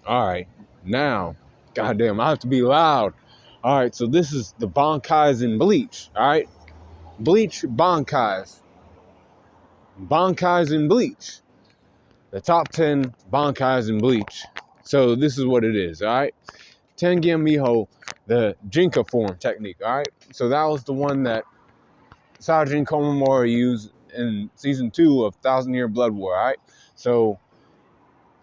All right, now, goddamn, I have to be loud. All right, so this is the Bankais in Bleach. All right, Bleach Bankais. Bankais in Bleach. The top 10 Bankais in Bleach. So this is what it is, all right? Tengen Miyoho, the Jinka form technique, all right? So that was the one that Sajin Komamura used in season 2 of Thousand Year Blood War, all right? So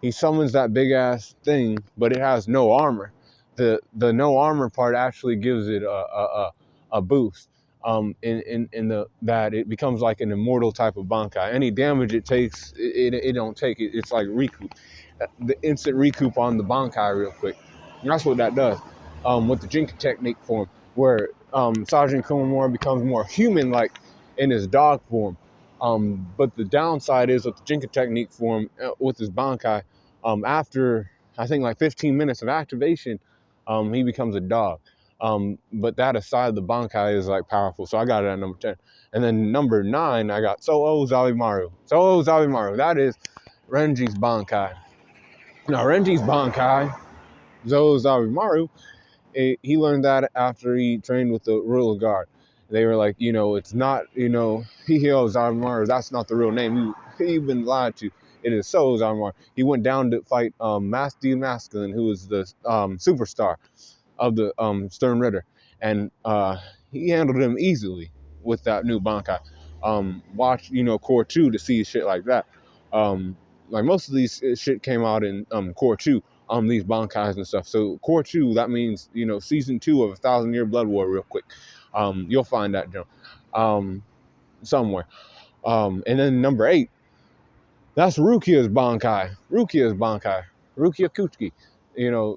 he summons that big ass thing, but it has no armor. The no armor part actually gives it a boost. In the that it becomes like an immortal type of Bankai. Any damage it takes, it don't take it. It's like recoup, the instant recoup on the Bankai real quick. And that's what that does. With the Jinka technique form, where Sergeant Kumamura becomes more human-like in his dog form. But the downside is with the Jinka technique form, with his Bankai, after I think like 15 minutes of activation, he becomes a dog. But that aside, the Bankai is like powerful. So I got it at number 10. And then number 9, I got Soo Zabimaru. Soo Zabimaru, that is Renji's Bankai. Now Renji's Bankai, Soo Zabimaru, he learned that after he trained with the Royal Guard. They were like, it's not, Hiyo Zabimaru, that's not the real name. You've been lied to. It is Soo Zabimaru. He went down to fight Master Masculine, who was the superstar of the Stern Ritter. And he handled him easily with that new Bankai. Watch, Core 2 to see shit like that. Like most of these shit came out in Core 2. These Bankais and stuff. So Core 2, that means, season 2 of A Thousand Year Blood War real quick. You'll find that, somewhere. And then number 8, that's Rukia's Bankai. Rukia's Bankai. Rukia Kuchiki.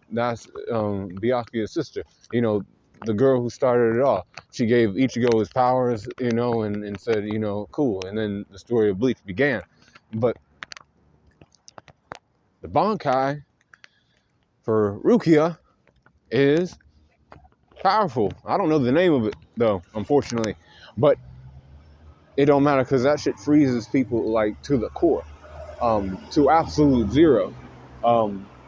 That's Byakuya's sister. The girl who started it all. She gave Ichigo his powers, and said, cool. And then the story of Bleach began. But the Bankai for Rukia is powerful. I don't know the name of it though, unfortunately, but it don't matter because that shit freezes people like to the core, to absolute zero,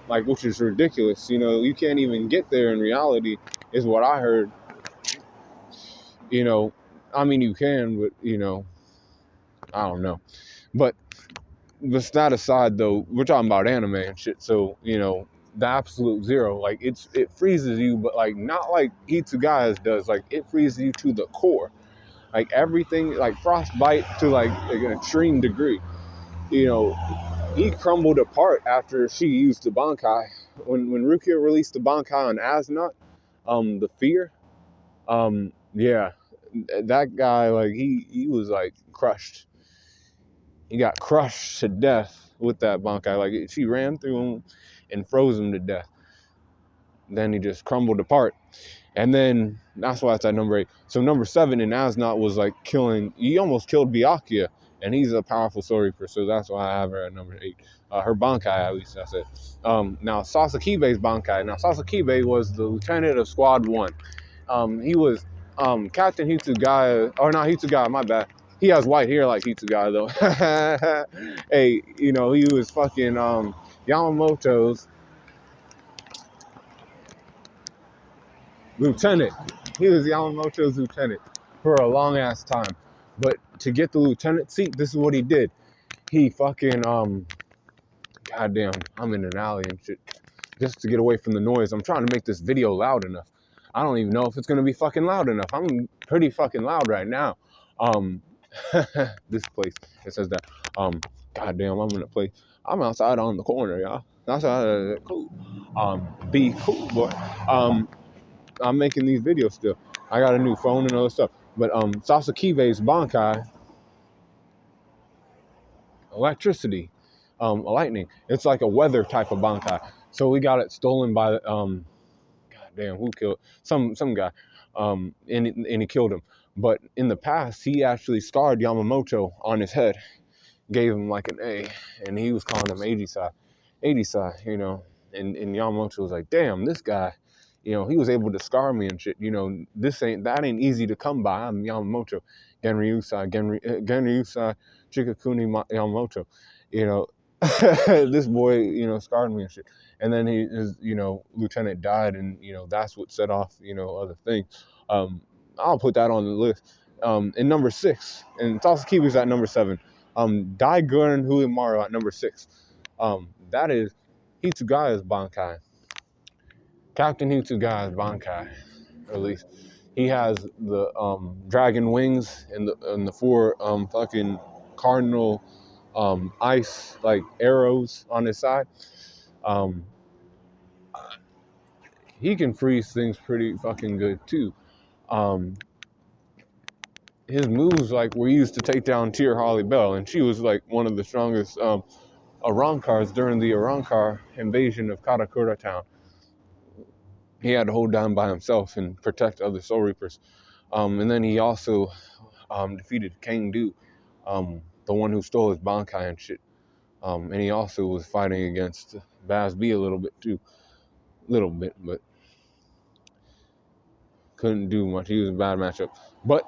like which is ridiculous. You can't even get there in reality, is what I heard. I mean you can, but I don't know. But that aside though, we're talking about anime and shit, so the absolute zero, like it freezes you, but like not like Hitsugai's does, like it freezes you to the core. Like everything, like frostbite to like an extreme degree. He crumbled apart after she used the Bankai. When Rukia released the Bankai on Asnot, the fear, yeah, that guy, like he was like crushed. He got crushed to death with that Bankai. Like she ran through him and froze him to death. Then he just crumbled apart. And then that's why it's at number 8. So number 7 in Asnot was like he almost killed Byakuya, and he's a powerful storyteller, so that's why I have her at number 8. Her Bankai, at least, I said. Now Sasakibe's Bankai. Now Sasakibe was the lieutenant of Squad 1. He was Captain Hitsugaya, or not Hitsugaya, my bad. He has white hair like Hitsugaya though. Hey, he was fucking Yamamoto's lieutenant. He was Yamamoto's lieutenant for a long ass time. But to get the lieutenant seat, this is what he did. He fucking goddamn, I'm in an alley and shit. Just to get away from the noise. I'm trying to make this video loud enough. I don't even know if it's gonna be fucking loud enough. I'm pretty fucking loud right now. This place, it says that. Goddamn, I'm in a place. I'm outside on the corner, y'all. That's cool. Be cool, boy. I'm making these videos still. I got a new phone and other stuff. But Sasakibe's Bankai, electricity, lightning. It's like a weather type of Bankai. So we got it stolen by goddamn, who killed some guy, and he killed him. But in the past, he actually scarred Yamamoto on his head, gave him like an A, and he was calling him 80 and Yamamoto was like, damn, this guy, he was able to scar me and shit. That ain't easy to come by. I'm Yamamoto, Genryusai Chikakuni Yamamoto. This boy, scarred me and shit. And then his, lieutenant died, and that's what set off, other things. I'll put that on the list. In number 6, and Sasakibe's at number 7. Diaguren Hyourimaru at number 6. That is Hitsugaya's Bankai. Captain Hitsugaya's Bankai, at least. He has the dragon wings and the 4 fucking cardinal ice like arrows on his side. He can freeze things pretty fucking good too. His moves like were used to take down Tyr Holly Bell, and she was like one of the strongest Arankars during the Arankar invasion of Karakura town. He had to hold down by himself and protect other Soul Reapers. And then he also defeated Kang Du, the one who stole his Bankai and shit. And he also was fighting against Baz B a little bit too. Little bit, but couldn't do much. He was a bad matchup. But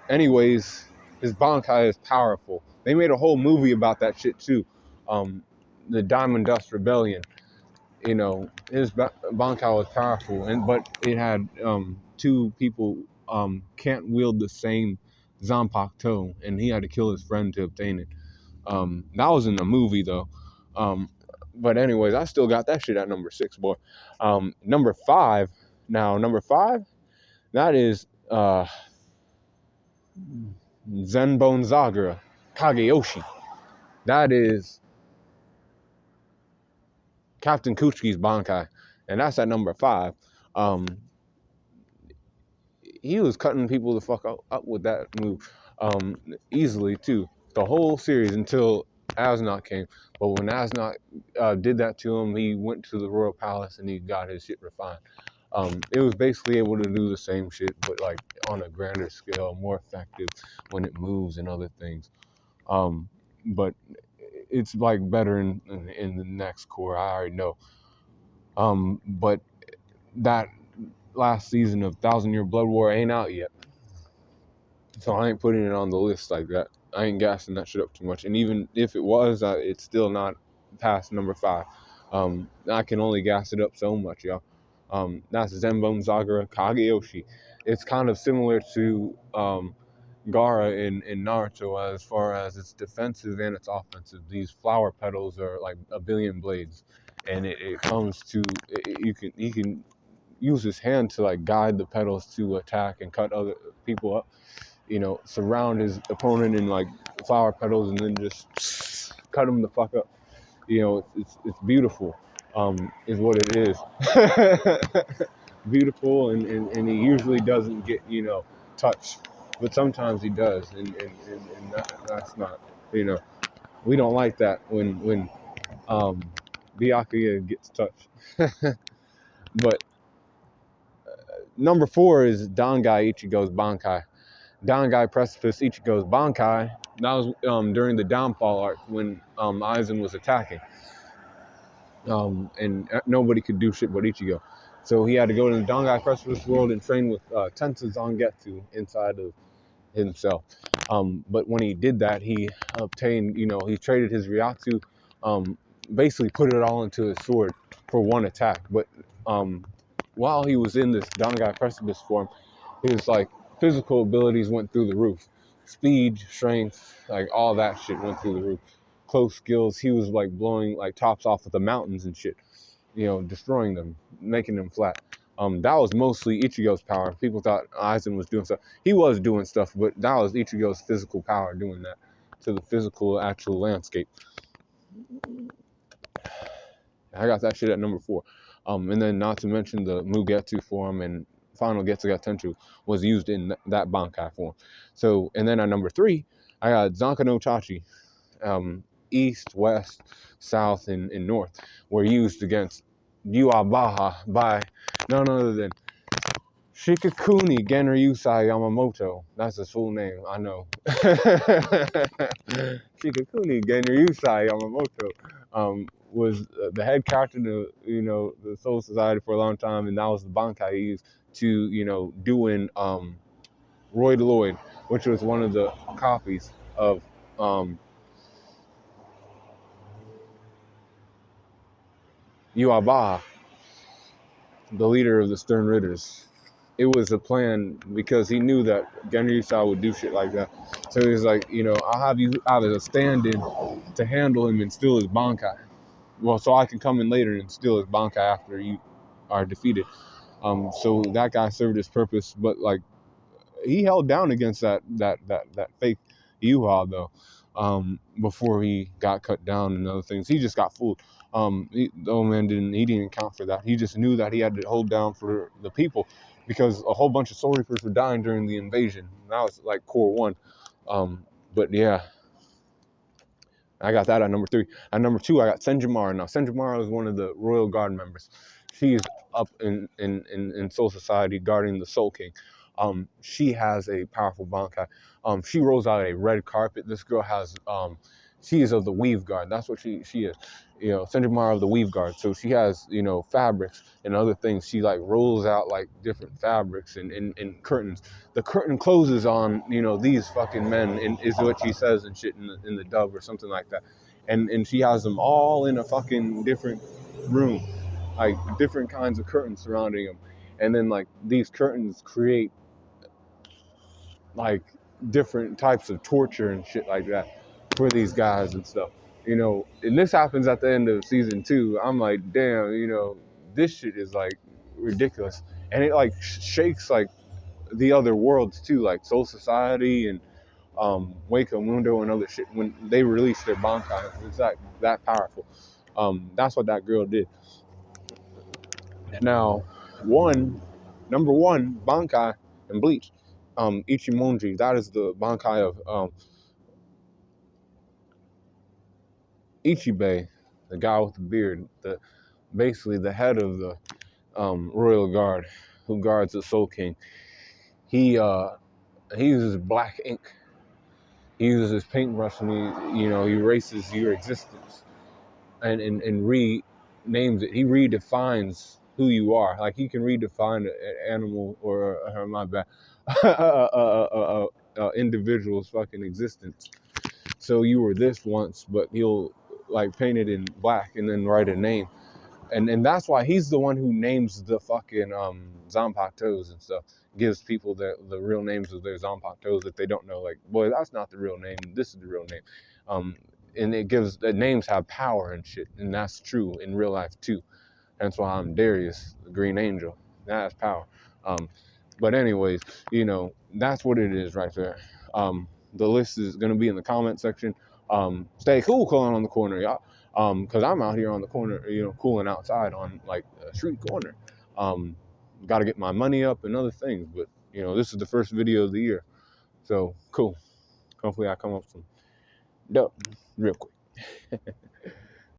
anyways, his Bankai is powerful. They made a whole movie about that shit too. The Diamond Dust Rebellion. His Bankai was powerful, but it had 2 people can't wield the same Zanpakuto, and he had to kill his friend to obtain it. That was in the movie though. But anyways, I still got that shit at number 6, boy. Number 5. Now, number 5, that is Zenbonzakura Kageyoshi. That is Captain Kuchi's Bankai, and that's at number 5. He was cutting people the fuck up with that move easily too. The whole series until Asnot came. But when Asnot did that to him, he went to the royal palace and he got his shit refined. It was basically able to do the same shit, but like on a grander scale, more effective when it moves and other things. But it's like better in the next core. I already know. But that last season of Thousand Year Blood War ain't out yet, so I ain't putting it on the list like that. I ain't gassing that shit up too much. And even if it was, it's still not past number 5. I can only gas it up so much, y'all. That's Zenbonzakura Kageyoshi. It's kind of similar to Gaara in Naruto as far as its defensive and its offensive. These flower petals are like a billion blades, and it comes to you can use his hand to like guide the petals to attack and cut other people up. Surround his opponent in like flower petals and then just cut him the fuck up. It's beautiful, is what it is. Beautiful, and he usually doesn't get, touched, but sometimes he does, and that's not, we don't like that when Byakuya gets touched. But number 4 is Dangai Ichigo's Bankai. Dangai Precipice Ichigo's Bankai. That was during the downfall arc when Aizen was attacking. And nobody could do shit but Ichigo. So he had to go to the Dangai Precipice world and train with Tensa Zangetsu inside of himself. But when he did that, he obtained, he traded his Ryatsu, basically put it all into his sword for one attack. But while he was in this Dangai Precipice form, his like physical abilities went through the roof. Speed, strength, like all that shit went through the roof. Close skills, he was like blowing like tops off of the mountains and shit, destroying them, making them flat. That was mostly Ichigo's power. People thought Aizen was doing stuff. He was doing stuff, but that was Ichigo's physical power doing that to the physical actual landscape. I got that shit at number 4. And then not to mention the Mugetsu form and final Getsuga Tenchu was used in that Bankai form. So, and then at number 3, I got Zanka no Tachi. East, west, south, and north were used against Yuabaha by none other than Shikakuni Genryusai Yamamoto. That's his full name, I know. Shikakuni Genryusai Yamamoto was the head captain of, the Soul Society for a long time, and that was the Bankai he used to, do in Roy Lloyd, which was one of the copies of Yuaba, the leader of the Stern Ritters. It was a plan because he knew that Genryusai would do shit like that. So he was like, you know, I'll have you out as a stand-in to handle him and steal his Bankai. Well, so I can come in later and steal his Bankai after you are defeated. So that guy served his purpose, but like he held down against that fake Yuha though, before he got cut down and other things. He just got fooled. The old man didn't account for that. He just knew that he had to hold down for the people because a whole bunch of Soul Reapers were dying during the invasion. That was like core one. But yeah, I got that at number 3. At number 2, I got Senjumaru. Now, Senjumaru is one of the Royal Guard members. She is up in Soul Society guarding the Soul King. She has a powerful Bankai. She rolls out a red carpet. This girl has, she is of the Weave Guard. That's what she is. You know, Senjumaru of the Weave Guard. So she has, you know, fabrics and other things. She like rolls out like different fabrics and curtains. The curtain closes on, you know, these fucking men, and is what she says and shit in the dub or something like that. And she has them all in a fucking different room, like different kinds of curtains surrounding them. And then like these curtains create like different types of torture and shit like that for these guys and stuff. You know, and this happens at the end of season 2. I'm like, damn, you know, this shit is like ridiculous. And it like shakes like the other worlds too, like Soul Society and Wake Mundo and other shit. When they release their Bankai, it's like that powerful. That's what that girl did. Now, number one Bankai in Bleach, Ichimonji. That is the Bankai of Ichibei, the guy with the beard, basically the head of the Royal Guard, who guards the Soul King. He uses black ink. He uses his paintbrush and he erases your existence and renames it. He redefines who you are. Like he can redefine an animal or my bad, individual's fucking existence. So you were this once, but he'll like paint it in black and then write a name. And that's why he's the one who names the fucking Zanpakutos and stuff. Gives people the real names of their Zanpakutos if they don't know. Like, boy, that's not the real name. This is the real name. And it gives the names have power and shit, and that's true in real life too. That's why I'm Darius, the Green Angel. That has power. But anyways, you know, that's what it is right there. The list is gonna be in the comment section. Stay cool, calling on the corner, y'all. Because I'm out here on the corner, you know, cooling outside on like a street corner. Got to get my money up and other things, but you know, this is the first video of the year, so cool. Hopefully, I come up with some dope real quick.